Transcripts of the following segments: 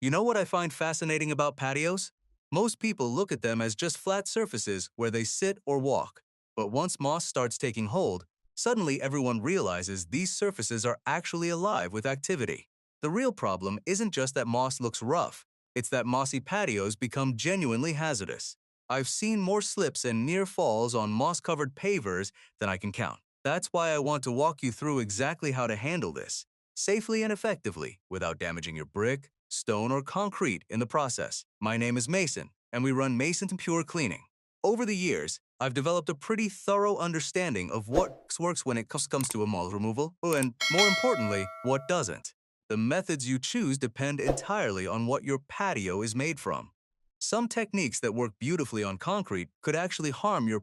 You know what I find fascinating about patios? Most people look at them as just flat surfaces where they sit or walk. But once moss starts taking hold, suddenly everyone realizes these surfaces are actually alive with activity. The real problem isn't just that moss looks rough, it's that mossy patios become genuinely hazardous. I've seen more slips and near falls on moss-covered pavers than I can count. That's why I want to walk you through exactly how to handle this, safely and effectively, without damaging your brick, stone, or concrete in the process. My name is Mason, and we run Mason Pure Cleaning. Over the years, I've developed a pretty thorough understanding of what works when it comes to a moss removal, and more importantly, what doesn't. The methods you choose depend entirely on what your patio is made from. Some techniques that work beautifully on concrete could actually harm your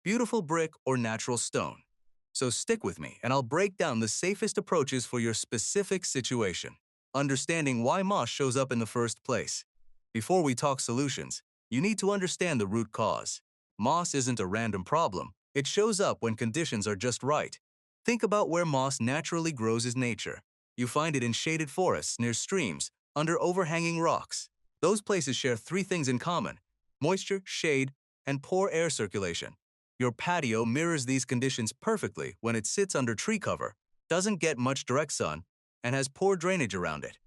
beautiful brick or natural stone. So stick with me, and I'll break down the safest approaches for your specific situation, understanding why moss shows up in the first place. Before we talk solutions, you need to understand the root cause. Moss isn't a random problem. It shows up when conditions are just right. Think about where moss naturally grows in nature. You find it in shaded forests, near streams, under overhanging rocks. Those places share three things in common: moisture, shade, and poor air circulation. Your patio mirrors these conditions perfectly when it sits under tree cover, doesn't get much direct sun, and has poor drainage around it.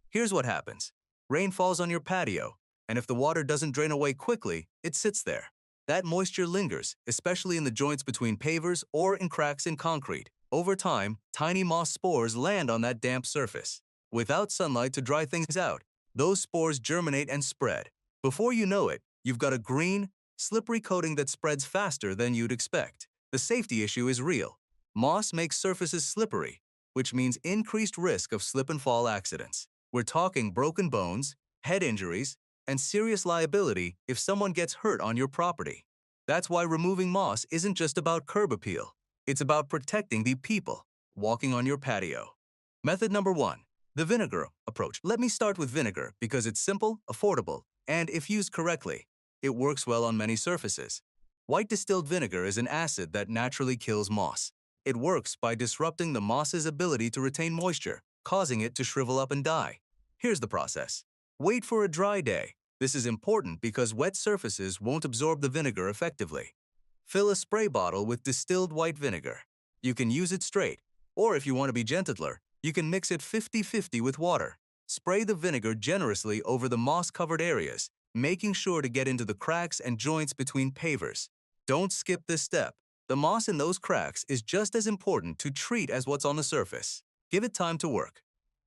Here's what happens. Rain falls on your patio, and if the water doesn't drain away quickly, it sits there. That moisture lingers, especially in the joints between pavers or in cracks in concrete. Over time, tiny moss spores land on that damp surface. Without sunlight to dry things out, those spores germinate and spread. Before you know it, you've got a green, slippery coating that spreads faster than you'd expect. The safety issue is real. Moss makes surfaces slippery, which means increased risk of slip and fall accidents. We're talking broken bones, head injuries, and serious liability if someone gets hurt on your property. That's why removing moss isn't just about curb appeal. It's about protecting the people walking on your patio. Method number 1, the vinegar approach. Let me start with vinegar because it's simple, affordable, and if used correctly, it works well on many surfaces. White distilled vinegar is an acid that naturally kills moss. It works by disrupting the moss's ability to retain moisture, causing it to shrivel up and die. Here's the process. Wait for a dry day. This is important because wet surfaces won't absorb the vinegar effectively. Fill a spray bottle with distilled white vinegar. You can use it straight, or if you want to be gentler, you can mix it 50-50 with water. Spray the vinegar generously over the moss-covered areas, making sure to get into the cracks and joints between pavers. Don't skip this step. The moss in those cracks is just as important to treat as what's on the surface. Give it time to work.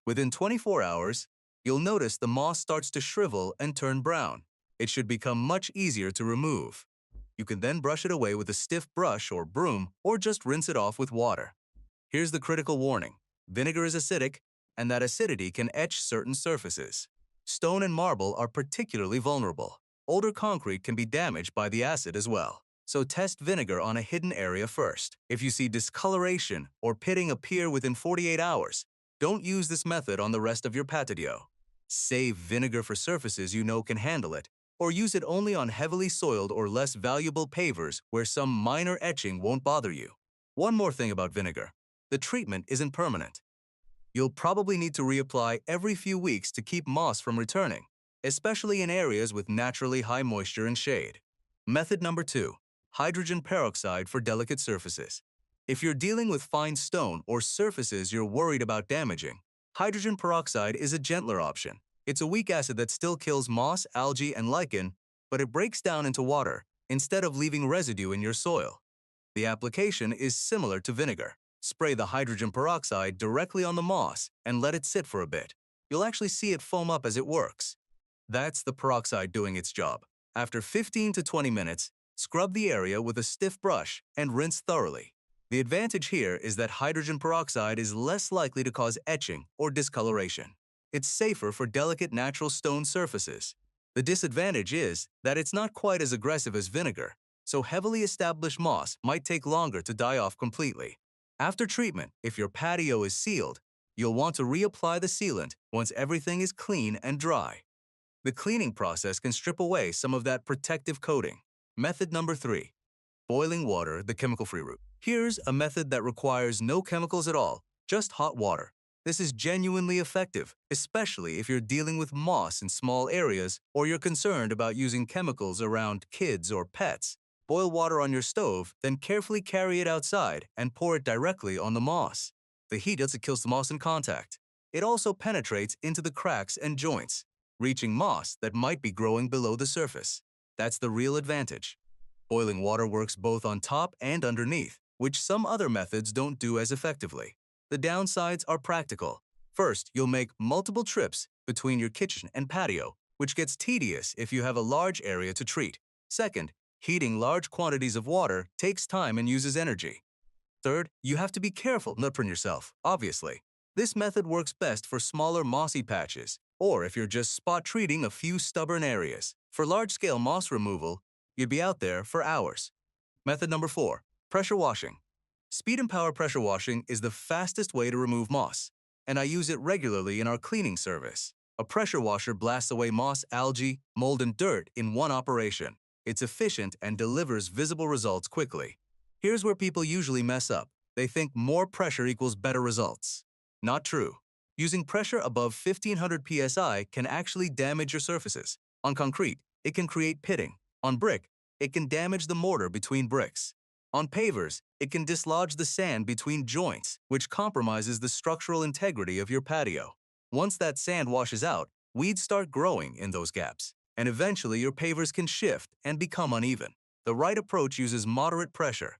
Within 24 hours, you'll notice the moss starts to shrivel and turn brown. It should become much easier to remove. You can then brush it away with a stiff brush or broom, or just rinse it off with water. Here's the critical warning. Vinegar is acidic, and that acidity can etch certain surfaces. Stone and marble are particularly vulnerable. Older concrete can be damaged by the acid as well. So test vinegar on a hidden area first. If you see discoloration or pitting appear within 48 hours, don't use this method on the rest of your patio. Save vinegar for surfaces you know can handle it, or use it only on heavily soiled or less valuable pavers where some minor etching won't bother you. One more thing about vinegar. The treatment isn't permanent. You'll probably need to reapply every few weeks to keep moss from returning, especially in areas with naturally high moisture and shade. Method number 2, hydrogen peroxide for delicate surfaces. If you're dealing with fine stone or surfaces you're worried about damaging, hydrogen peroxide is a gentler option. It's a weak acid that still kills moss, algae, and lichen, but it breaks down into water instead of leaving residue in your soil. The application is similar to vinegar. Spray the hydrogen peroxide directly on the moss and let it sit for a bit. You'll actually see it foam up as it works. That's the peroxide doing its job. After 15 to 20 minutes, scrub the area with a stiff brush and rinse thoroughly. The advantage here is that hydrogen peroxide is less likely to cause etching or discoloration. It's safer for delicate natural stone surfaces. The disadvantage is that it's not quite as aggressive as vinegar, so heavily established moss might take longer to die off completely. After treatment, if your patio is sealed, you'll want to reapply the sealant once everything is clean and dry. The cleaning process can strip away some of that protective coating. Method number 3, boiling water the chemical-free route. Here's a method that requires no chemicals at all, just hot water. This is genuinely effective, especially if you're dealing with moss in small areas or you're concerned about using chemicals around kids or pets. Boil water on your stove, then carefully carry it outside and pour it directly on the moss. The heat doesn't kill the moss in contact. It also penetrates into the cracks and joints, reaching moss that might be growing below the surface. That's the real advantage. Boiling water works both on top and underneath, which some other methods don't do as effectively. The downsides are practical. First, you'll make multiple trips between your kitchen and patio, which gets tedious if you have a large area to treat. Second, heating large quantities of water takes time and uses energy. Third, you have to be careful not to burn yourself, obviously. This method works best for smaller mossy patches, or if you're just spot treating a few stubborn areas. For large-scale moss removal, you'd be out there for hours. Method number 4, pressure washing. Speed and power pressure washing is the fastest way to remove moss, and I use it regularly in our cleaning service. A pressure washer blasts away moss, algae, mold, and dirt in one operation. It's efficient and delivers visible results quickly. Here's where people usually mess up. They think more pressure equals better results. Not true. Using pressure above 1500 psi can actually damage your surfaces. On concrete, it can create pitting. On brick, it can damage the mortar between bricks. On pavers, it can dislodge the sand between joints, which compromises the structural integrity of your patio. Once that sand washes out, weeds start growing in those gaps, and eventually your pavers can shift and become uneven. The right approach uses moderate pressure,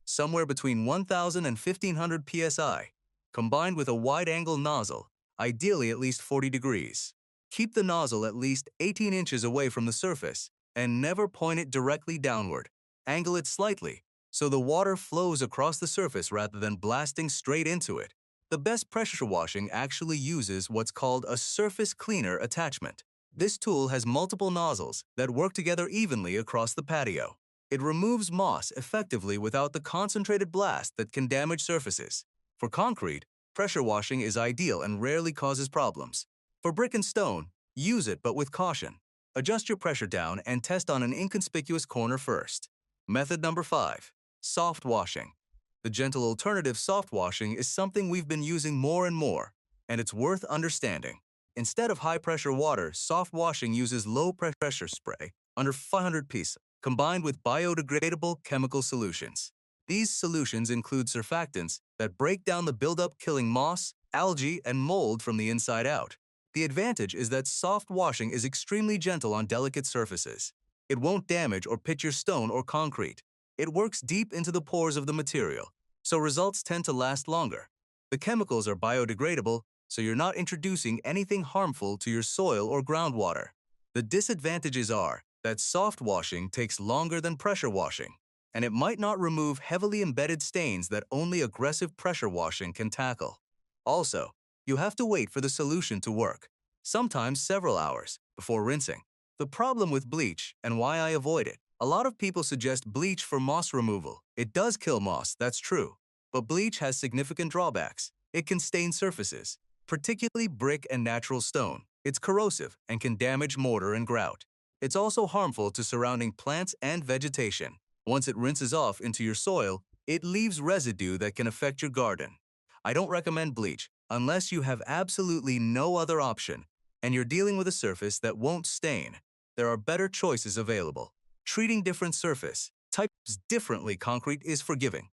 somewhere between 1000 and 1500 psi, combined with a wide-angle nozzle, ideally at least 40 degrees. Keep the nozzle at least 18 inches away from the surface, and never point it directly downward. Angle it slightly, so the water flows across the surface rather than blasting straight into it. The best pressure washing actually uses what's called a surface cleaner attachment. This tool has multiple nozzles that work together evenly across the patio. It removes moss effectively without the concentrated blast that can damage surfaces. For concrete, pressure washing is ideal and rarely causes problems. For brick and stone, use it but with caution. Adjust your pressure down and test on an inconspicuous corner first. Method number 5, soft washing. The gentle alternative soft washing is something we've been using more and more, and it's worth understanding. Instead of high-pressure water, soft washing uses low-pressure spray under 500 psi, combined with biodegradable chemical solutions. These solutions include surfactants that break down the buildup, killing moss, algae, and mold from the inside out. The advantage is that soft washing is extremely gentle on delicate surfaces. It won't damage or pitch your stone or concrete. It works deep into the pores of the material, so results tend to last longer. The chemicals are biodegradable, so you're not introducing anything harmful to your soil or groundwater. The disadvantages are that soft washing takes longer than pressure washing, and it might not remove heavily embedded stains that only aggressive pressure washing can tackle. Also, you have to wait for the solution to work, sometimes several hours, before rinsing. The problem with bleach, and why I avoid it. A lot of people suggest bleach for moss removal. It does kill moss, that's true. But bleach has significant drawbacks. It can stain surfaces, particularly brick and natural stone. It's corrosive and can damage mortar and grout. It's also harmful to surrounding plants and vegetation. Once it rinses off into your soil, it leaves residue that can affect your garden. I don't recommend bleach unless you have absolutely no other option and you're dealing with a surface that won't stain. There are better choices available. Treating different surface types differently. Concrete is forgiving.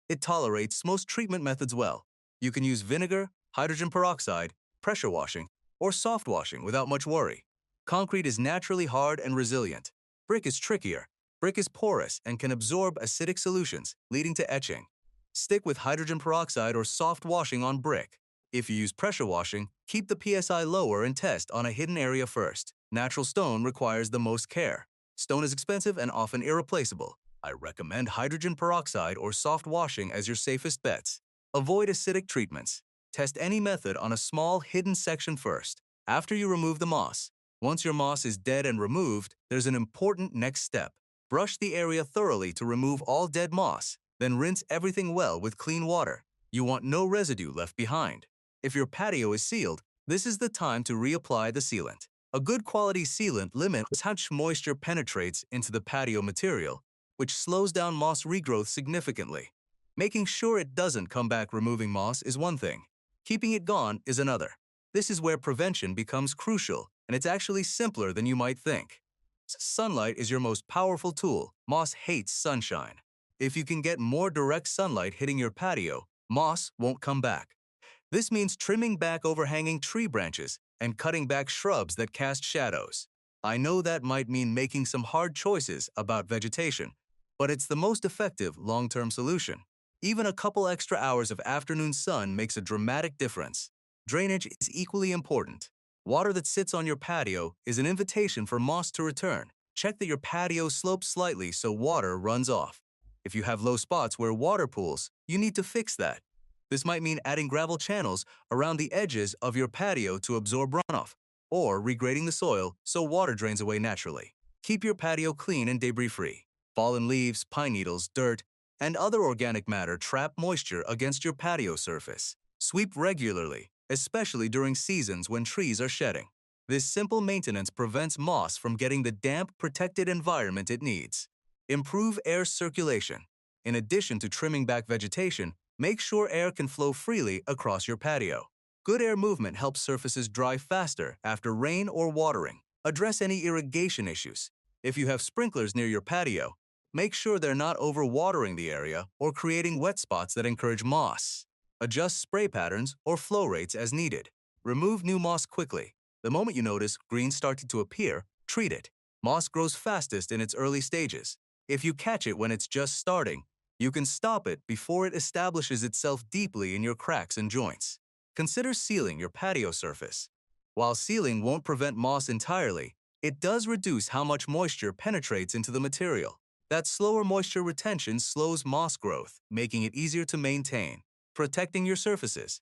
It tolerates most treatment methods well. You can use vinegar, hydrogen peroxide, pressure washing, or soft washing without much worry. Concrete is naturally hard and resilient. Brick is trickier. Brick is porous and can absorb acidic solutions, leading to etching. Stick with hydrogen peroxide or soft washing on brick. If you use pressure washing, keep the PSI lower and test on a hidden area first. Natural stone requires the most care. Stone is expensive and often irreplaceable. I recommend hydrogen peroxide or soft washing as your safest bets. Avoid acidic treatments. Test any method on a small, hidden section first. After you remove the moss, once your moss is dead and removed, there's an important next step. Brush the area thoroughly to remove all dead moss, then rinse everything well with clean water. You want no residue left behind. If your patio is sealed, this is the time to reapply the sealant. A good quality sealant limits how much moisture penetrates into the patio material, which slows down moss regrowth significantly. Making sure it doesn't come back removing moss is one thing. Keeping it gone is another. This is where prevention becomes crucial, and it's actually simpler than you might think. Sunlight is your most powerful tool. Moss hates sunshine. If you can get more direct sunlight hitting your patio, moss won't come back. This means trimming back overhanging tree branches and cutting back shrubs that cast shadows. I know that might mean making some hard choices about vegetation, but it's the most effective long-term solution. Even a couple extra hours of afternoon sun makes a dramatic difference. Drainage is equally important. Water that sits on your patio is an invitation for moss to return. Check that your patio slopes slightly so water runs off. If you have low spots where water pools, you need to fix that. This might mean adding gravel channels around the edges of your patio to absorb runoff, or regrading the soil so water drains away naturally. Keep your patio clean and debris-free. Fallen leaves, pine needles, dirt, and other organic matter trap moisture against your patio surface. Sweep regularly, especially during seasons when trees are shedding. This simple maintenance prevents moss from getting the damp, protected environment it needs. Improve air circulation. In addition to trimming back vegetation, make sure air can flow freely across your patio. Good air movement helps surfaces dry faster after rain or watering. Address any irrigation issues. If you have sprinklers near your patio, make sure they're not overwatering the area or creating wet spots that encourage moss. Adjust spray patterns or flow rates as needed. Remove new moss quickly. The moment you notice green starting to appear, treat it. Moss grows fastest in its early stages. If you catch it when it's just starting, you can stop it before it establishes itself deeply in your cracks and joints. Consider sealing your patio surface. While sealing won't prevent moss entirely, it does reduce how much moisture penetrates into the material. That slower moisture retention slows moss growth, making it easier to maintain. Protecting your surfaces.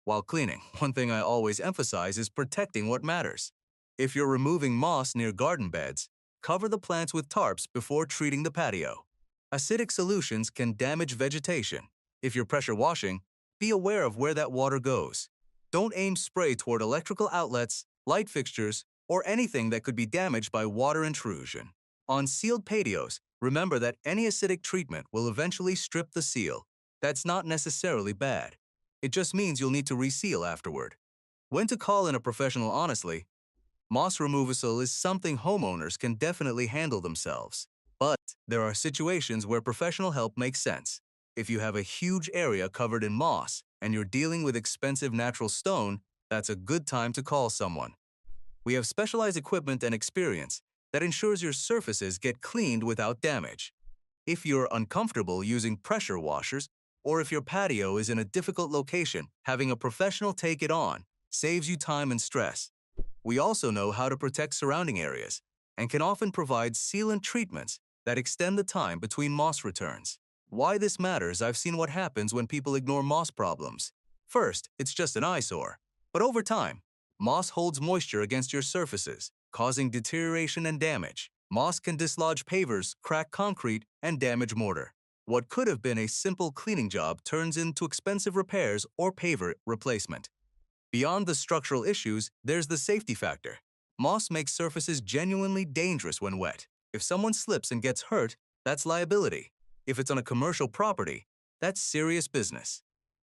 While cleaning, one thing I always emphasize is protecting what matters. If you're removing moss near garden beds, cover the plants with tarps before treating the patio. Acidic solutions can damage vegetation. If you're pressure washing, be aware of where that water goes. Don't aim spray toward electrical outlets, light fixtures, or anything that could be damaged by water intrusion. On sealed patios, remember that any acidic treatment will eventually strip the seal. That's not necessarily bad. It just means you'll need to reseal afterward. When to call in a professional honestly? Moss removal is something homeowners can definitely handle themselves. But there are situations where professional help makes sense. If you have a huge area covered in moss and you're dealing with expensive natural stone, that's a good time to call someone. We have specialized equipment and experience that ensures your surfaces get cleaned without damage. If you're uncomfortable using pressure washers, or if your patio is in a difficult location, having a professional take it on saves you time and stress. We also know how to protect surrounding areas and can often provide sealant treatments that extend the time between moss returns. Why this matters, I've seen what happens when people ignore moss problems. First, it's just an eyesore. But over time, moss holds moisture against your surfaces, causing deterioration and damage. Moss can dislodge pavers, crack concrete, and damage mortar. What could have been a simple cleaning job turns into expensive repairs or paver replacement. Beyond the structural issues, there's the safety factor. Moss makes surfaces genuinely dangerous when wet. If someone slips and gets hurt, that's liability. If it's on a commercial property, that's serious business.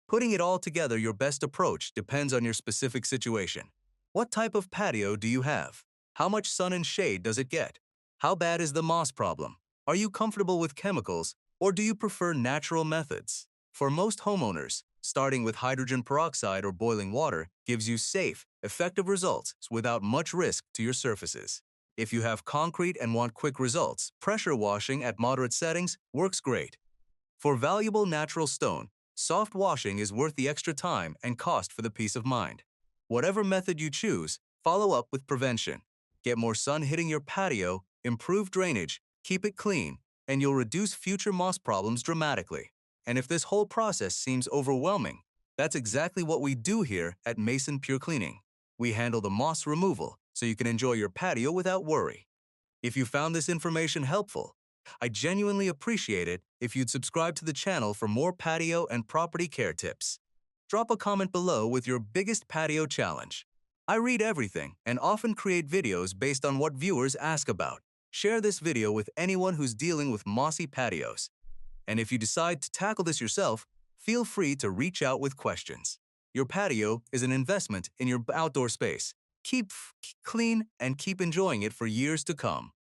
Putting it all together, your best approach depends on your specific situation. What type of patio do you have? How much sun and shade does it get? How bad is the moss problem? Are you comfortable with chemicals, or do you prefer natural methods? For most homeowners, starting with hydrogen peroxide or boiling water gives you safe, effective results without much risk to your surfaces. If you have concrete and want quick results, pressure washing at moderate settings works great. For valuable natural stone, soft washing is worth the extra time and cost for the peace of mind. Whatever method you choose, follow up with prevention. Get more sun hitting your patio, improve drainage, keep it clean, and you'll reduce future moss problems dramatically. And if this whole process seems overwhelming, that's exactly what we do here at Mason Pure Cleaning. We handle the moss removal so you can enjoy your patio without worry. If you found this information helpful, I genuinely appreciate it if you'd subscribe to the channel for more patio and property care tips. Drop a comment below with your biggest patio challenge. I read everything and often create videos based on what viewers ask about. Share this video with anyone who's dealing with mossy patios. And if you decide to tackle this yourself, feel free to reach out with questions. Your patio is an investment in your outdoor space. Keep clean and keep enjoying it for years to come.